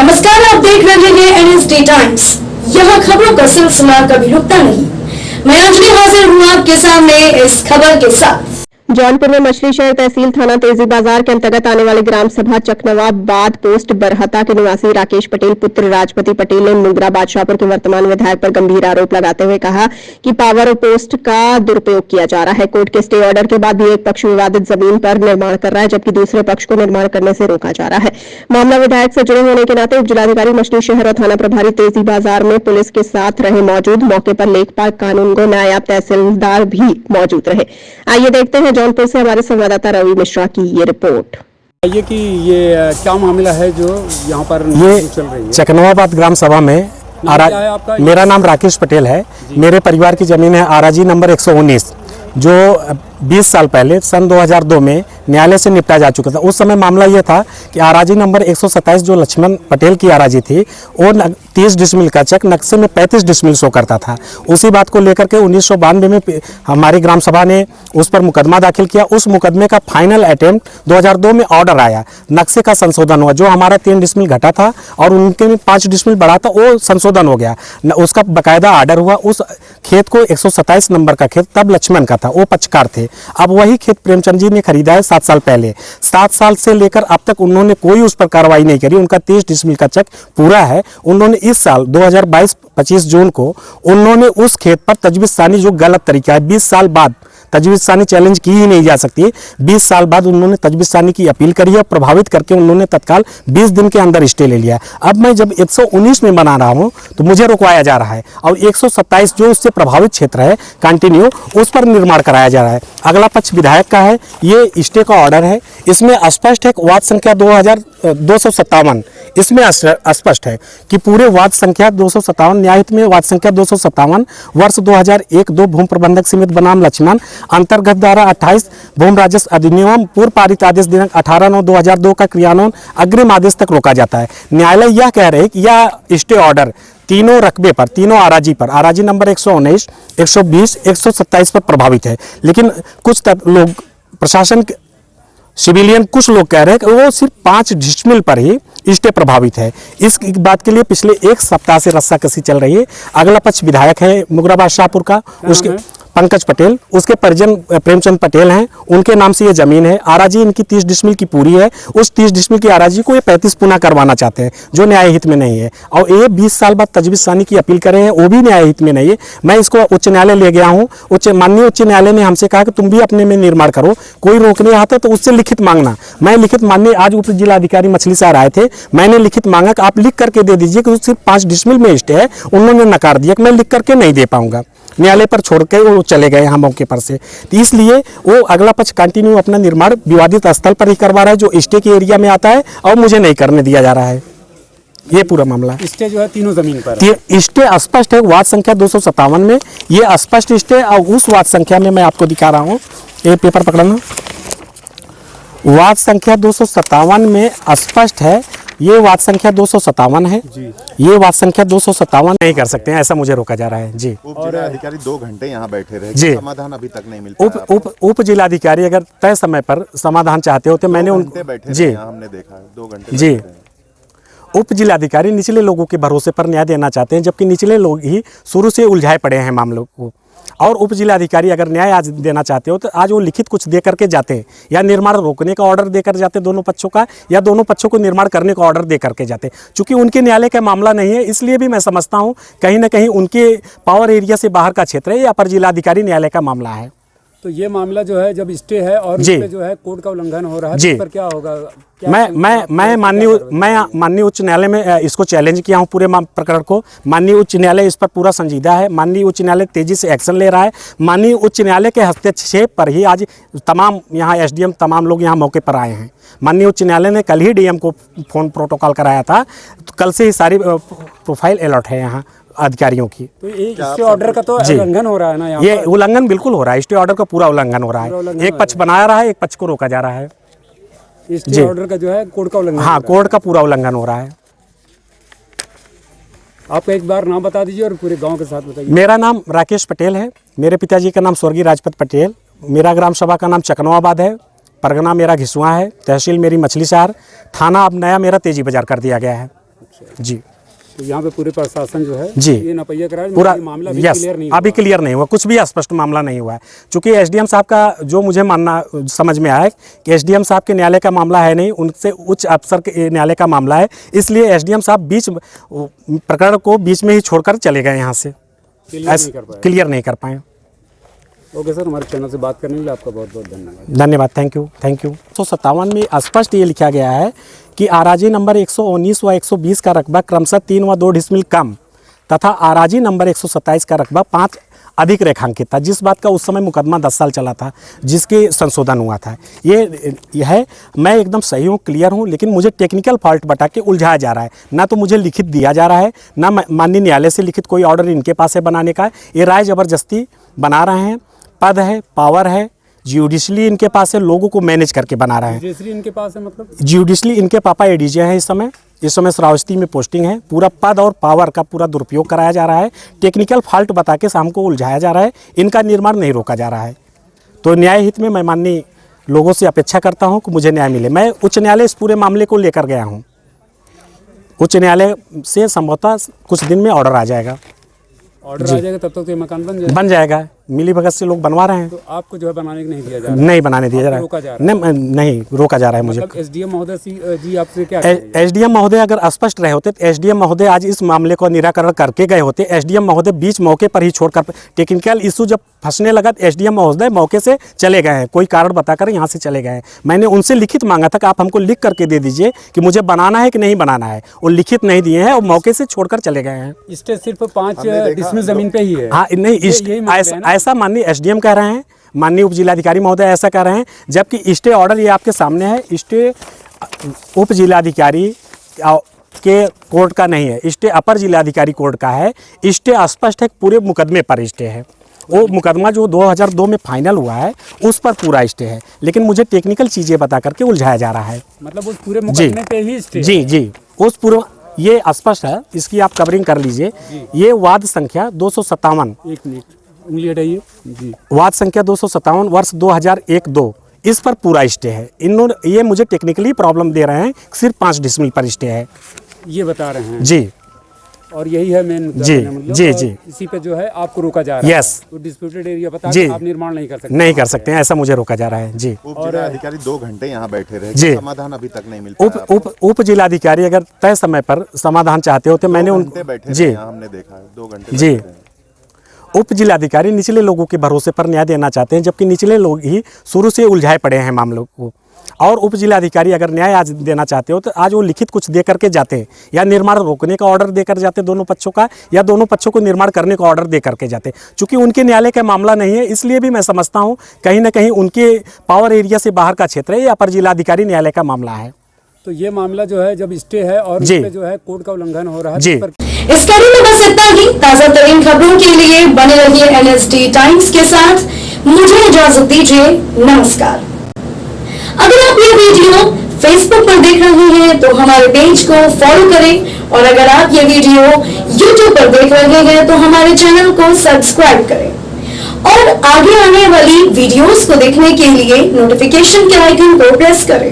नमस्कार, आप देख रहे हैं एनएसडी टाइम्स। यहाँ खबरों का सिलसिला कभी रुकता नहीं। मैं अंजलि हाजिर हूँ आपके सामने इस खबर के साथ। जौनपुर में मछली शहर तहसील थाना तेजी बाजार के अंतर्गत आने वाले ग्राम सभा चकनवाबाद पोस्ट बरहता के निवासी राकेश पटेल पुत्र राजपति पटेल ने मुंगरा बादशाहपुर के वर्तमान विधायक पर गंभीर आरोप लगाते हुए कहा कि पावर पोस्ट का दुरुपयोग किया जा रहा है। कोर्ट के स्टे ऑर्डर के बाद भी एक पक्ष विवादित जमीन पर निर्माण कर रहा है, जबकि दूसरे पक्ष को निर्माण करने से रोका जा रहा है। मामला विधायक से जुड़े होने के नाते उप जिलाधिकारी मछली शहर और थाना प्रभारी तेजी बाजार में पुलिस के साथ रहे मौजूद। मौके पर लेखपाल कानून गो नायब तहसीलदार भी मौजूद रहे। आइए देखते हैं जौनपुर से हमारे संवाददाता रवि मिश्रा की ये रिपोर्ट। ये कि ये क्या मामला है जो यहाँ पर ये चल रही है? चकनवाबाद ग्राम सभा में मेरा नाम राकेश पटेल है। मेरे परिवार की जमीन है आराजी नंबर 119, जो 20 साल पहले सन 2002 में न्यायालय से निपटा जा चुका था। उस समय मामला यह था कि आराजी नंबर 127 जो लक्ष्मण पटेल की आराजी थी, वो 30 डिसमिल का चेक नक्शे में 35 डिसमिल शो करता था। उसी बात को लेकर के 1992 में हमारी ग्राम सभा ने उस पर मुकदमा दाखिल किया। उस मुकदमे का फाइनल अटेम्प्ट 2002 में ऑर्डर आया, नक्शे का संशोधन हुआ। जो हमारा 3 डिसमिल घटा था और उनके में 5 डिसमिल बढ़ा था, वो संशोधन हो गया। उसका बाकायदा ऑर्डर हुआ। उस खेत को 127 नंबर का खेत तब लक्ष्मण का था, वो पक्षकार थे। अब वही खेत प्रेमचंद जी ने खरीदा है 7 साल पहले। 7 साल से लेकर अब तक उन्होंने कोई उस पर कार्रवाई नहीं करी। उनका 30 डिसमिल का चेक पूरा है। उन्होंने इस साल 2022-25 जून को उन्होंने उस खेत पर तजवीज़सानी, जो गलत तरीका है, 20 साल बाद तजवीज़सानी चैलेंज की ही नहीं जा सकती। 20 साल बाद उन्होंने तजवीज़सानी की अपील करी है। प्रभावित करके उन्होंने तत्काल 20 दिन के अंदर स्टे ले लिया। अब मैं जब 119 में बना रहा हूं तो मुझे रुकवाया जा रहा है, और 127 जो उससे प्रभावित क्षेत्र है कंटिन्यू, उस पर निर्माण कराया जा रहा है। अगला पक्ष विधायक का है। ये स्टे का ऑर्डर है। इसमें स्पष्ट है वार्ड संख्या 257, इसमें स्पष्ट है कि पूरे वार्ड संख्या 257 न्यायहित में वार्ड संख्या 257 वर्ष 2001-2 भूमि प्रबंधक समिति बनाम लक्ष्मण अंतर्गत धारा 28 भूमि राजस्व अधिनियम पूर्व पारित आदेश दिनांक 18/9/2002 का क्रियान्वयन अग्रिम आदेश तक रोका जाता है। न्यायालय यह कह रहे हैं कि यह स्टे ऑर्डर तीनों रकबे पर, तीनों आराजी पर, आराजी नंबर 119, 120, 127 पर प्रभावित है। लेकिन कुछ लोग प्रशासन सिविलियन कुछ लोग कह रहे हैं कि वो सिर्फ 5 डिसमिल पर ही स्टे प्रभावित है। इस बात के लिए पिछले 1 सप्ताह से रस्साकसी चल रही है। अगला पक्ष विधायक है मुंगरा बादशाहपुर का, उसके पंकज पटेल, उसके परिजन प्रेमचंद पटेल हैं। उनके नाम से ये जमीन है। आराजी इनकी 30 डिसमिल की पूरी है। उस 30 डिसमिल की आराजी को ये 35 पुनः करवाना चाहते हैं, जो न्याय हित में नहीं है। और ये 20 साल बाद तजवीज़सानी की अपील कर रहे हैं, वो भी न्याय हित में नहीं है। मैं इसको उच्च न्यायालय ले गया हूँ। माननीय उच्च न्यायालय ने हमसे कहा कि तुम भी अपने में निर्माण करो, कोई रोकने आता तो उससे लिखित मांगना। मैं लिखित माननीय आज उप जिलाधिकारी मछली शहर आए थे, मैंने लिखित मांगा कि आप लिख करके दे दीजिए कि सिर्फ 5 डिसमिल में स्टे है। उन्होंने नकार दिया कि मैं लिख करके नहीं दे पाऊंगा। न्यायालय पर छोड़ के वो चले गए यहाँ मौके पर से। तो इसलिए वो अगला पक्ष कंटिन्यू अपना निर्माण विवादित स्थल पर ही करवा रहा है, जो स्टे के एरिया में आता है, और मुझे नहीं करने दिया जा रहा है। ये पूरा मामला स्टे जो है तीनों जमीन पर स्टे स्पष्ट है। वार्ड संख्या 257 में ये स्पष्ट स्टे, और उस वार्ड संख्या में मैं आपको दिखा रहा हूँ, ये पेपर पकड़ना। वार्ड संख्या 257 में स्पष्ट है। ये वार्ड संख्या 257 है जी। ये वार्ड संख्या 257 नहीं कर सकते हैं, ऐसा मुझे रोका जा रहा है जी। उप जिलाधिकारी 2 घंटे यहाँ बैठे रहे जी, समाधान अभी तक नहीं मिल पाया। उप जिलाधिकारी अगर तय समय पर समाधान चाहते होते, मैंने उनको जी, हमने देखा है 2 घंटे जी। उप जिलाधिकारी निचले लोगों के भरोसे पर न्याय देना चाहते हैं, जबकि निचले लोग ही शुरू से उलझाए पड़े हैं मामलों को। और उप जिलाधिकारी अगर न्याय आज देना चाहते हो तो आज वो लिखित कुछ दे करके जाते हैं, या निर्माण रोकने का ऑर्डर देकर जाते दोनों पक्षों का, या दोनों पक्षों को निर्माण करने का ऑर्डर दे करके जाते। चूंकि उनके न्यायालय का मामला नहीं है, इसलिए भी मैं समझता हूँ कहीं ना कहीं उनके पावर एरिया से बाहर का क्षेत्र है, या अपर जिलाधिकारी न्यायालय का मामला है। तो ये मामला जो है जब स्टे है और इस पे जो है कोर्ट का उल्लंघन हो रहा है, इस पर क्या होगा? मैं माननीय उच्च न्यायालय में इसको चैलेंज किया हूँ पूरे प्रकरण को। माननीय उच्च न्यायालय इस पर पूरा संजीदा है। माननीय उच्च न्यायालय तेजी से एक्शन ले रहा है। माननीय उच्च न्यायालय के हस्तक्षेप पर ही आज तमाम यहाँ SDM तमाम लोग यहाँ मौके पर आए हैं। माननीय उच्च न्यायालय ने कल ही DM को फोन प्रोटोकॉल कराया था, तो कल से ही सारी प्रोफाइल अलर्ट है यहाँ अधिकारियों की। तो स्टे ऑर्डर का तो उल्लंघन हो रहा है ना यहाँ? ये उल्लंघन बिल्कुल हो रहा है। स्टे ऑर्डर का पूरा उल्लंघन हो रहा है। एक पक्ष बना रहा है, एक पक्ष को रोका जा रहा है। स्टे ऑर्डर का जो है कोर्ट का उल्लंघन, हाँ, कोर्ट का पूरा उल्लंघन हो रहा है। आप एक बार नाम बता दीजिए और पूरे गांव के साथ बताइए। मेरा नाम राकेश पटेल है। मेरे पिताजी का नाम स्वर्गीय राजपत पटेल। मेरा ग्राम सभा का नाम चकनवाबाद है। परगना मेरा घिसुआ है। तहसील मेरी मछली शहर। थाना अब नया मेरा तेजी बाजार कर दिया गया है। जी। तो यहाँ पे पूरे प्रशासन जो है जी ये नपैया करा है, पूरा मामला अभी यस क्लियर नहीं अभी हुआ। क्लियर नहीं हुआ, कुछ भी स्पष्ट मामला नहीं हुआ है। चूंकि एसडीएम साहब का जो मुझे मानना समझ में आया कि एसडीएम साहब के न्यायालय का मामला है नहीं, उनसे उच्च अफसर के न्यायालय का मामला है, इसलिए एसडीएम साहब प्रकरण को बीच में ही छोड़कर चले गए यहाँ से, क्लियर नहीं कर पाए। ओके सर, हमारे चैनल से बात करने के लिए आपका बहुत बहुत धन्यवाद। धन्यवाद, थैंक यू थैंक यू। 157 में स्पष्ट ये लिखा गया है कि आराजी नंबर 119 व 120 का रकबा क्रमशः 3 व 2 डिसमिल कम तथा आराजी नंबर 127 का रकबा 5 अधिक रेखांकित था, जिस बात का उस समय मुकदमा 10 साल चला था, जिसके संशोधन हुआ था। ये है, मैं एकदम सही हूँ, क्लियर हूँ, लेकिन मुझे टेक्निकल फॉल्ट बता के उलझाया जा रहा है। ना तो मुझे लिखित दिया जा रहा है, ना माननीय न्यायालय से लिखित कोई ऑर्डर इनके पास है बनाने का। ये राय ज़बरदस्ती बना रहे हैं, पद है, पावर है, ज्यूडिशली इनके पास है, लोगों को मैनेज करके बना रहे हैं। ज्यूडिशली इनके पास है मतलब? ज्यूडिशली इनके पापा एडीजे हैं इस समय श्रावस्ती में पोस्टिंग है। पूरा पद और पावर का पूरा दुरुपयोग कराया जा रहा है, टेक्निकल फॉल्ट बता के शाम को उलझाया जा रहा है, इनका निर्माण नहीं रोका जा रहा है। तो न्याय हित में मैं माननीय लोगों से अपेक्षा करता हूं कि मुझे न्याय मिले। मैं उच्च न्यायालय इस पूरे मामले को लेकर गया हूं, उच्च न्यायालय से संभवतः कुछ दिन में ऑर्डर आ जाएगा। ऑर्डर आ जाएगा तब तक तो ये मकान बन जाएगा। मिली भगत से लोग बनवा रहे हैं। तो आपको जो है बनाने को नहीं दिया जा रहा? नहीं बनाने दिया जा रहा रोका जा है, नहीं रोका जा रहा है मुझे। मतलब एसडीएम महोदय जी आपसे क्या एसडीएम महोदय अगर स्पष्ट रहे होते तो एसडीएम महोदय आज इस मामले को निराकरण करके गए होते। एसडीएम महोदय बीच मौके पर ही छोड़कर, टेक्निकल इशू जब फंसने लगा तो एसडीएम महोदय मौके से चले गए हैं, कोई कारण बताकर यहाँ से चले गए हैं। मैंने उनसे लिखित मांगा था कि आप हमको लिख करके दे दीजिए कि मुझे बनाना है कि नहीं बनाना है, वो लिखित नहीं दिए हैं और मौके से छोड़कर चले गए हैं। स्टे सिर्फ 5 डिसमिल जमीन पे ही है। हाँ नहीं, ऐसा माननीय एसडीएम कह रहे हैं, माननीय उप जिलाधिकारी महोदय ऐसा कह रहे हैं, जबकि स्टे ऑर्डर ये आपके सामने है। स्टे उप जिलाधिकारी के कोर्ट का नहीं है, स्टे अपर जिलाधिकारी कोर्ट का है। स्टे स्पष्ट है, पूरे मुकदमे पर स्टे है। वो मुकदमा जो 2002 में फाइनल हुआ है उस पर पूरा स्टे है, लेकिन मुझे टेक्निकल चीज़ें बता करके उलझाया जा रहा है। मतलब उस पूरे मुकदमे पे ही स्टे? जी उस पूरे, ये स्पष्ट है, इसकी आप कवरिंग कर लीजिए। ये वाद संख्या 257, एक मिनट उंगली हटाइए जी, वाद संख्या 257 वर्ष 2001-2, इस पर पूरा स्टे है। इन्होंने ये मुझे टेक्निकली प्रॉब्लम दे रहे हैं, सिर्फ 5 डिसमिल पर स्टे है, ये बता रहे हैं जी। और यही है मेन जी मतलब जी जी, इसी पे जो है आपको रोका जा रहा है। यस, तो डिस्प्यूटेड एरिया बता जी, आप निर्माण नहीं कर सकते? नहीं कर सकते हैं, ऐसा मुझे रोका जा रहा है जी। उप जिलाधिकारी 2 घंटे यहाँ बैठे रहे, जी, समाधान अभी तक नहीं मिल पाया। उप जिलाधिकारी अगर तय समय पर समाधान चाहते होते, मैंने उनको जी हमने देखा है 2 घंटे जी। उप जिलाधिकारी निचले लोगों के भरोसे पर न्याय देना चाहते हैं, जबकि निचले लोग ही शुरू से उलझाए पड़े हैं मामलों को। और उप जिलाधिकारी अगर न्याय आज देना चाहते हो तो आज वो लिखित कुछ दे करके जाते हैं, या निर्माण रोकने का ऑर्डर देकर जाते दोनों पक्षों का, या दोनों पक्षों को निर्माण करने का ऑर्डर दे करके जाते। चूंकि उनके न्यायालय का मामला नहीं है, इसलिए भी मैं समझता हूँ कहीं ना कहीं उनके पावर एरिया से बाहर का क्षेत्र है, या अपर जिलाधिकारी न्यायालय का मामला है। तो ये मामला जो है जब स्टे है और इस पे जो है कोर्ट का उल्लंघन हो रहा है जी। इस कड़ी में बस इतना ही। ताजा तरीन खबरों के लिए बने रहिए एनएसडी टाइम्स के साथ। मुझे इजाजत दीजिए, नमस्कार। अगर आप ये वीडियो फेसबुक पर देख रहे हैं तो हमारे पेज को फॉलो करें, और अगर आप ये वीडियो यूट्यूब पर देख रहे हैं तो हमारे चैनल को सब्सक्राइब करें, और आगे आने वाली वीडियोस को देखने के लिए नोटिफिकेशन के आइकन को प्रेस करें।